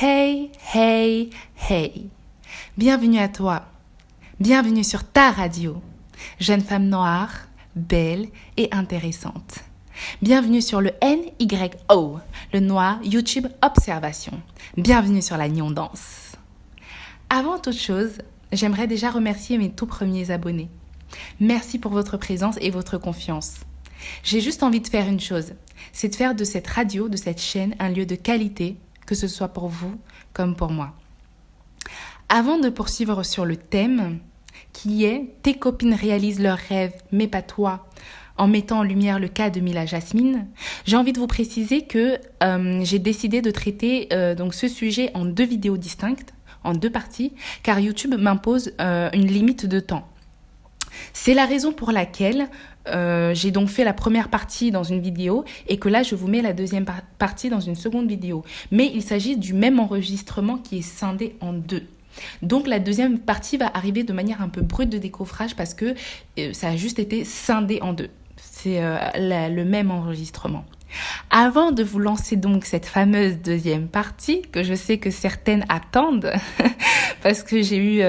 Hey, hey, hey. Bienvenue à toi. Bienvenue sur ta radio. Jeune femme noire, belle et intéressante. Bienvenue sur le NYO, le Noir YouTube Observation. Bienvenue sur la Nyon Danse. Avant toute chose, j'aimerais déjà remercier mes tout premiers abonnés. Merci pour votre présence et votre confiance. J'ai juste envie de faire une chose, c'est de faire de cette radio, de cette chaîne, un lieu de qualité, que ce soit pour vous comme pour moi. Avant de poursuivre sur le thème, qui est « Tes copines réalisent leurs rêves, mais pas toi », en mettant en lumière le cas de Mila Jasmine, j'ai envie de vous préciser que j'ai décidé de traiter donc ce sujet en 2 vidéos distinctes, en 2 parties, car YouTube m'impose une limite de temps. C'est la raison pour laquelle j'ai donc fait la première partie dans une vidéo et que là, je vous mets la deuxième partie dans une seconde vidéo. Mais il s'agit du même enregistrement qui est scindé en 2. Donc, la deuxième partie va arriver de manière un peu brute de décoffrage parce que ça a juste été scindé en 2. C'est le même enregistrement. Avant de vous lancer donc cette fameuse deuxième partie, que je sais que certaines attendent, parce que j'ai eu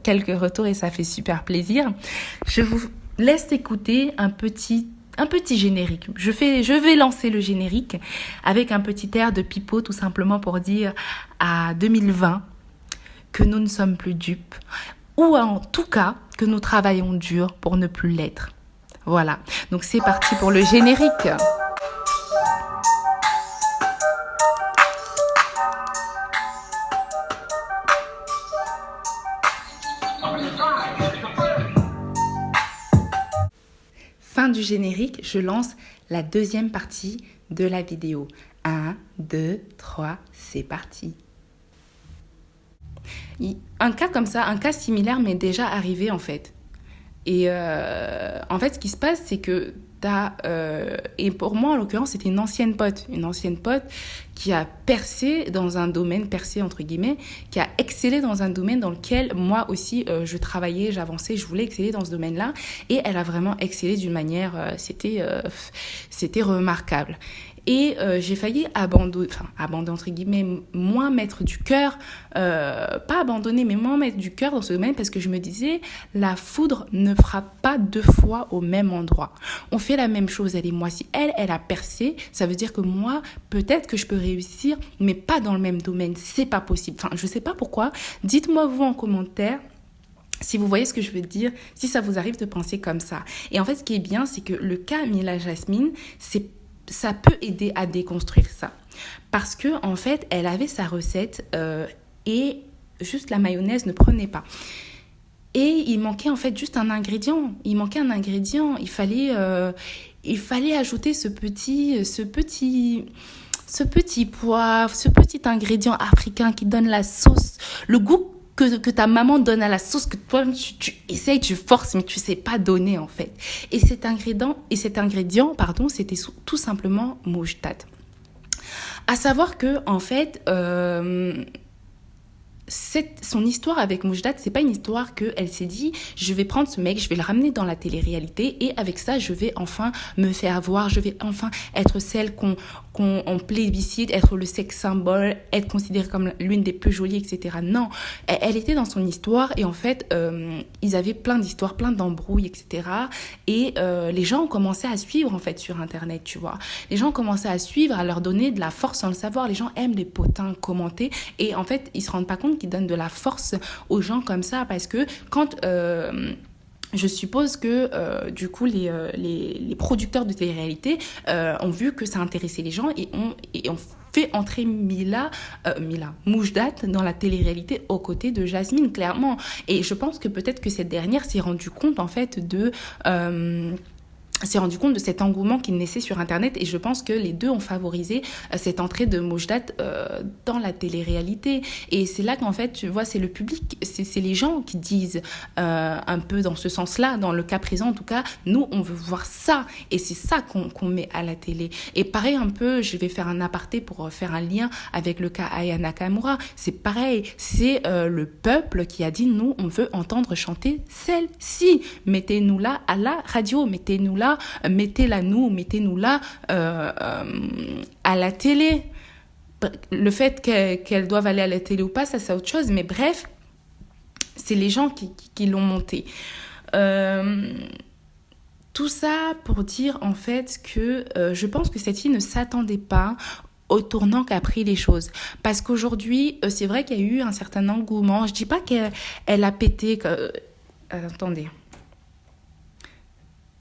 quelques retours et ça fait super plaisir, je vous laisse écouter un petit générique. Je vais lancer le générique avec un petit air de pipeau, tout simplement pour dire à 2020 que nous ne sommes plus dupes, ou en tout cas que nous travaillons dur pour ne plus l'être. Voilà, donc c'est parti pour le générique. Fin du générique, je lance la deuxième partie de la vidéo. 1, 2, 3, c'est parti. Un cas comme ça, un cas similaire m'est déjà arrivé en fait. Et en fait, ce qui se passe, c'est que et pour moi, en l'occurrence, c'était une ancienne pote qui a percé dans un domaine, percé entre guillemets, qui a excellé dans un domaine dans lequel moi aussi, je travaillais, j'avançais, je voulais exceller dans ce domaine-là. Et elle a vraiment excellé d'une manière, c'était remarquable. Et j'ai failli abandonner entre guillemets, moins mettre du cœur, pas abandonner, mais moins mettre du cœur dans ce domaine parce que je me disais, la foudre ne frappe pas 2 fois au même endroit. On fait la même chose, elle et moi. Si elle a percé, ça veut dire que moi, peut-être que je peux réussir, mais pas dans le même domaine. C'est pas possible. Enfin, je sais pas pourquoi. Dites-moi vous en commentaire. Si vous voyez ce que je veux dire, si ça vous arrive de penser comme ça. Et en fait, ce qui est bien, c'est que le cas Mila Jasmine, ça peut aider à déconstruire ça. Parce que en fait, elle avait sa recette et juste la mayonnaise ne prenait pas. Et il manquait en fait juste un ingrédient. Il fallait ajouter ce petit poivre, ce petit ingrédient africain qui donne la sauce, le goût que ta maman donne à la sauce, que toi tu essayes, tu forces, mais tu sais pas donner en fait. Et cet ingrédient, c'était tout simplement Moujdat. À savoir que en fait, son histoire avec Moujdat, c'est pas une histoire qu'elle s'est dit je vais prendre ce mec, je vais le ramener dans la télé-réalité et avec ça je vais enfin me faire voir, je vais enfin être celle qu'on plébiscite, être le sex symbole, être considérée comme l'une des plus jolies, etc. Non, elle était dans son histoire et en fait ils avaient plein d'histoires, plein d'embrouilles, etc. Et les gens ont commencé à suivre en fait sur internet, tu vois. Les gens ont commencé à suivre, à leur donner de la force sans le savoir. Les gens aiment les potins commenter et en fait ils se rendent pas compte qui donne de la force aux gens comme ça parce que quand je suppose que du coup les producteurs de télé-réalité ont vu que ça intéressait les gens et ont fait entrer Moujdat dans la télé-réalité aux côtés de Jasmine, clairement. Et je pense que peut-être que cette dernière s'est rendue compte en fait de cet engouement qu'il naissait sur Internet et je pense que les deux ont favorisé cette entrée de Moujdat dans la télé-réalité. Et c'est là qu'en fait, tu vois, c'est le public, c'est les gens qui disent un peu dans ce sens-là, dans le cas présent en tout cas, nous, on veut voir ça et c'est ça qu'on met à la télé. Et pareil un peu, je vais faire un aparté pour faire un lien avec le cas Aya Nakamura, c'est pareil, c'est le peuple qui a dit, nous, on veut entendre chanter celle-ci, mettez-nous là à la radio, mettez-nous là, mettez-nous là à la télé. Le fait qu'elles doivent aller à la télé ou pas, ça c'est autre chose. Mais bref, c'est les gens qui l'ont monté. Tout ça pour dire en fait que je pense que cette fille ne s'attendait pas au tournant qu'a pris les choses. Parce qu'aujourd'hui, c'est vrai qu'il y a eu un certain engouement. Je dis pas qu'elle a pété... attendez.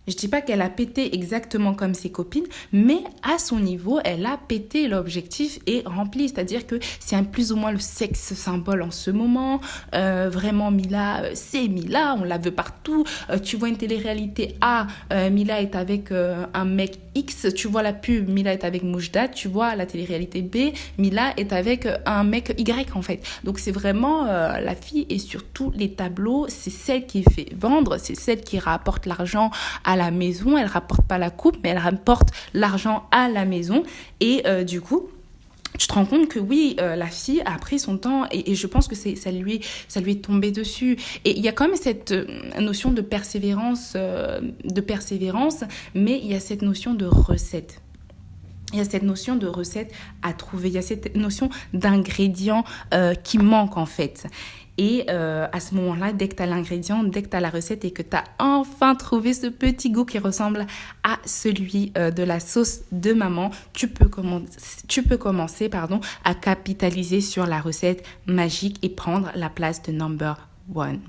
Je dis pas qu'elle a pété exactement comme ses copines, mais à son niveau, elle a pété l'objectif et rempli. C'est-à-dire que c'est plus ou moins le sexe symbole en ce moment. Vraiment, Mila, c'est Mila, on la veut partout. Tu vois une télé-réalité A, Mila est avec un mec X. Tu vois la pub, Mila est avec Moujdat. Tu vois la télé-réalité B, Mila est avec un mec Y en fait. Donc c'est vraiment, la fille est sur tous les tableaux. C'est celle qui fait vendre, c'est celle qui rapporte l'argent à la maison. Elle rapporte pas la coupe, mais elle rapporte l'argent à la maison. Et du coup, tu te rends compte que oui, la fille a pris son temps et je pense que ça lui est tombé dessus. Et il y a quand même cette notion de persévérance, mais il y a cette notion de recette. Il y a cette notion de recette à trouver. Il y a cette notion d'ingrédient qui manque en fait. Et à ce moment-là, dès que tu as l'ingrédient, dès que tu as la recette et que tu as enfin trouvé ce petit goût qui ressemble à celui de la sauce de maman, tu peux commencer à capitaliser sur la recette magique et prendre la place de number one.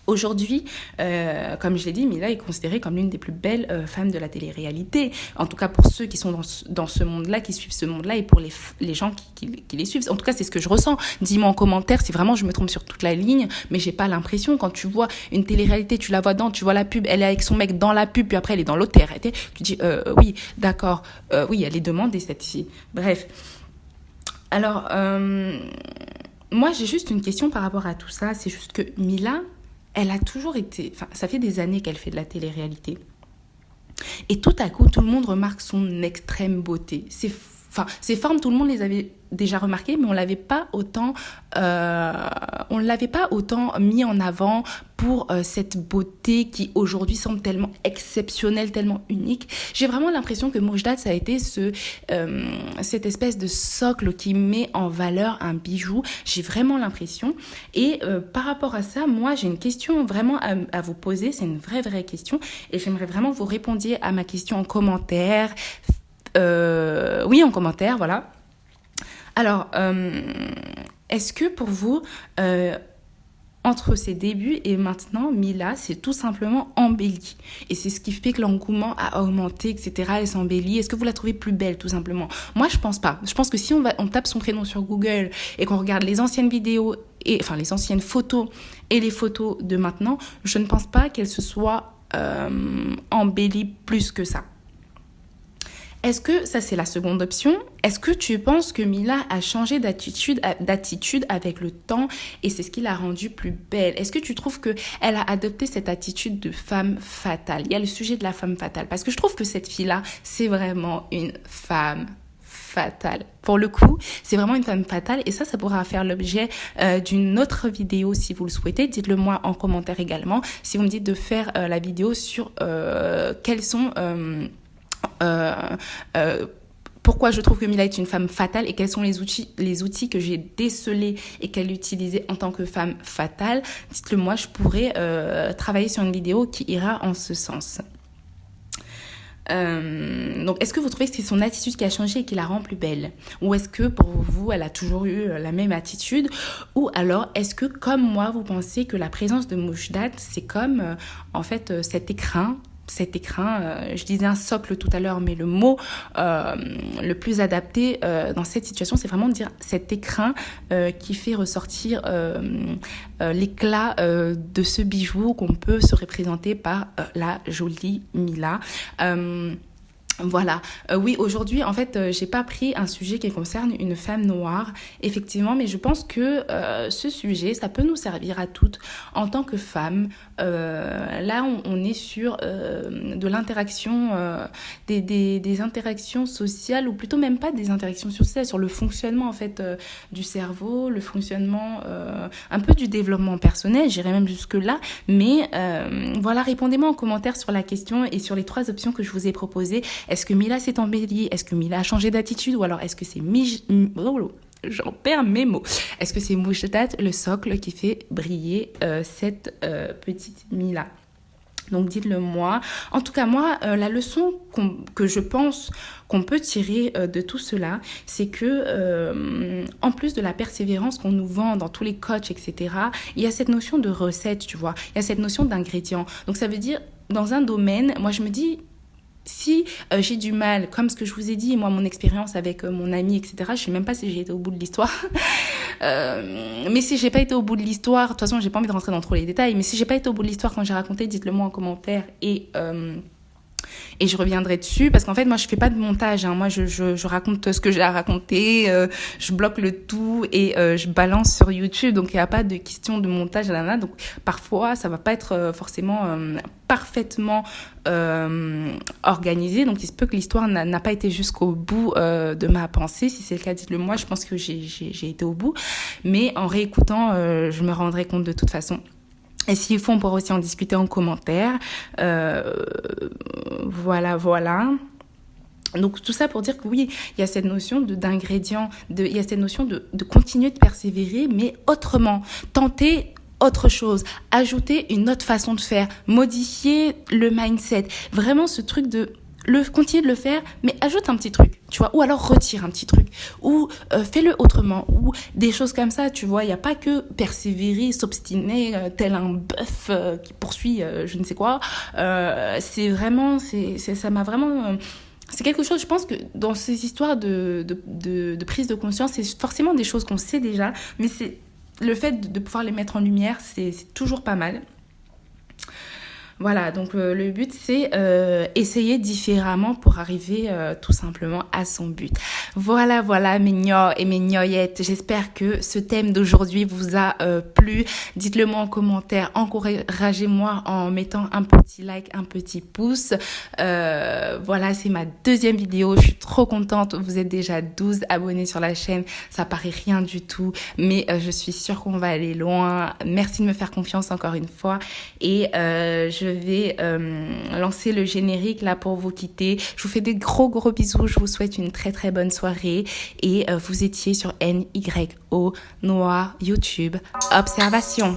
Aujourd'hui, comme je l'ai dit, Mila est considérée comme l'une des plus belles femmes de la télé-réalité. En tout cas, pour ceux qui sont dans ce monde-là, qui suivent ce monde-là, et pour les gens qui les suivent. En tout cas, c'est ce que je ressens. Dis-moi en commentaire si vraiment je me trompe sur toute la ligne, mais j'ai pas l'impression. Quand tu vois une télé-réalité, tu la vois tu vois la pub, elle est avec son mec dans la pub, puis après elle est dans l'autre télé-réalité. Tu dis, oui, d'accord, oui, elle est demandée, cette fille. Bref. Alors, moi, j'ai juste une question par rapport à tout ça. C'est juste que Mila... elle a toujours été... Enfin, ça fait des années qu'elle fait de la télé-réalité. Et tout à coup, tout le monde remarque son extrême beauté. Ses formes, tout le monde les avait déjà remarquées, mais on l'avait pas autant mis en avant pour cette beauté qui aujourd'hui semble tellement exceptionnelle, tellement unique. J'ai vraiment l'impression que Moujdat, ça a été cette espèce de socle qui met en valeur un bijou. J'ai vraiment l'impression. Et par rapport à ça, moi, j'ai une question vraiment à vous poser. C'est une vraie question. Et j'aimerais vraiment que vous répondiez à ma question en commentaire. Oui, en commentaire, voilà. Alors, est-ce que pour vous, entre ses débuts et maintenant, Mila s'est tout simplement embellie? Et c'est ce qui fait que l'engouement a augmenté, etc. Elle s'embellit. Est-ce que vous la trouvez plus belle, tout simplement? Moi, je pense pas. Je pense que si on tape son prénom sur Google et qu'on regarde les anciennes vidéos, les anciennes photos et les photos de maintenant, je ne pense pas qu'elle se soit embellie plus que ça. Est-ce que, ça c'est la seconde option, est-ce que tu penses que Mila a changé d'attitude avec le temps et c'est ce qui l'a rendue plus belle? Est-ce que tu trouves qu'elle a adopté cette attitude de femme fatale? Il y a le sujet de la femme fatale, parce que je trouve que cette fille-là, c'est vraiment une femme fatale. Pour le coup, c'est vraiment une femme fatale et ça pourra faire l'objet d'une autre vidéo si vous le souhaitez. Dites-le moi en commentaire également. Si vous me dites de faire la vidéo sur quels sont... pourquoi je trouve que Mila est une femme fatale et quels sont les outils que j'ai décelés et qu'elle utilisait en tant que femme fatale. Dites-le moi, je pourrais travailler sur une vidéo qui ira en ce sens. Donc, est-ce que vous trouvez que c'est son attitude qui a changé et qui la rend plus belle? Ou est-ce que pour vous, elle a toujours eu la même attitude? Ou alors, est-ce que comme moi, vous pensez que la présence de Moujdat, c'est comme en fait cet écrin, je disais un socle tout à l'heure, mais le mot le plus adapté dans cette situation, c'est vraiment de dire cet écrin qui fait ressortir l'éclat de ce bijou qu'on peut se représenter par la jolie Mila. Voilà. Oui, aujourd'hui, en fait, j'ai pas pris un sujet qui concerne une femme noire, effectivement, mais je pense que ce sujet, ça peut nous servir à toutes en tant que femmes. Là, on est sur de l'interaction, des interactions sociales, ou plutôt même pas des interactions sociales, sur le fonctionnement en fait du cerveau, le fonctionnement un peu du développement personnel, j'irais même jusque là. Mais voilà, répondez-moi en commentaire sur la question et sur les 3 options que je vous ai proposées. Est-ce que Mila s'est embellie? Est-ce que Mila a changé d'attitude? Ou alors est-ce que c'est j'en perds mes mots. Est-ce que c'est Mouchtat, le socle, qui fait briller cette petite Mila? Donc dites-le moi. En tout cas, moi, la leçon que je pense qu'on peut tirer de tout cela, c'est que en plus de la persévérance qu'on nous vend dans tous les coachs, etc., il y a cette notion de recette, tu vois. Il y a cette notion d'ingrédient. Donc ça veut dire, dans un domaine, moi je me dis, si j'ai du mal, comme ce que je vous ai dit, moi, mon expérience avec mon ami, etc., je ne sais même pas si j'ai été au bout de l'histoire. Mais si j'ai pas été au bout de l'histoire, de toute façon, j'ai pas envie de rentrer dans trop les détails, mais si j'ai pas été au bout de l'histoire quand j'ai raconté, dites-le moi en commentaire et je reviendrai dessus parce qu'en fait moi je fais pas de montage, hein. Moi je raconte ce que j'ai à raconter, je bloque le tout et je balance sur YouTube, donc il n'y a pas de question de montage donc parfois ça va pas être forcément parfaitement organisé, donc il se peut que l'histoire n'a pas été jusqu'au bout de ma pensée. Si c'est le cas, dites-le moi, je pense que j'ai été au bout, mais en réécoutant je me rendrai compte de toute façon. Et s'il faut, on pourra aussi en discuter en commentaire. Voilà. Donc tout ça pour dire que oui, il y a cette notion d'ingrédient, il y a cette notion de continuer de persévérer, mais autrement. Tenter autre chose, ajouter une autre façon de faire, modifier le mindset. Vraiment ce truc de continuer de le faire, mais ajoute un petit truc, tu vois, ou alors retire un petit truc, ou fais-le autrement, ou des choses comme ça, tu vois. Il n'y a pas que persévérer, s'obstiner, tel un bœuf qui poursuit je ne sais quoi. C'est vraiment, ça m'a vraiment... c'est quelque chose, je pense que dans ces histoires de prise de conscience, c'est forcément des choses qu'on sait déjà, mais c'est le fait de pouvoir les mettre en lumière, c'est toujours pas mal. Voilà, donc le but c'est essayer différemment pour arriver tout simplement à son but. Voilà mes gnocs et mes gnoyettes, j'espère que ce thème d'aujourd'hui vous a plu. Dites-le moi en commentaire, encouragez-moi en mettant un petit like, un petit pouce. Voilà, c'est ma deuxième vidéo, je suis trop contente, vous êtes déjà 12 abonnés sur la chaîne, ça paraît rien du tout, mais je suis sûre qu'on va aller loin. Merci de me faire confiance encore une fois et je vais lancer le générique là pour vous quitter. Je vous fais des gros bisous. Je vous souhaite une très très bonne soirée. Et vous étiez sur NYO Noir YouTube Observation.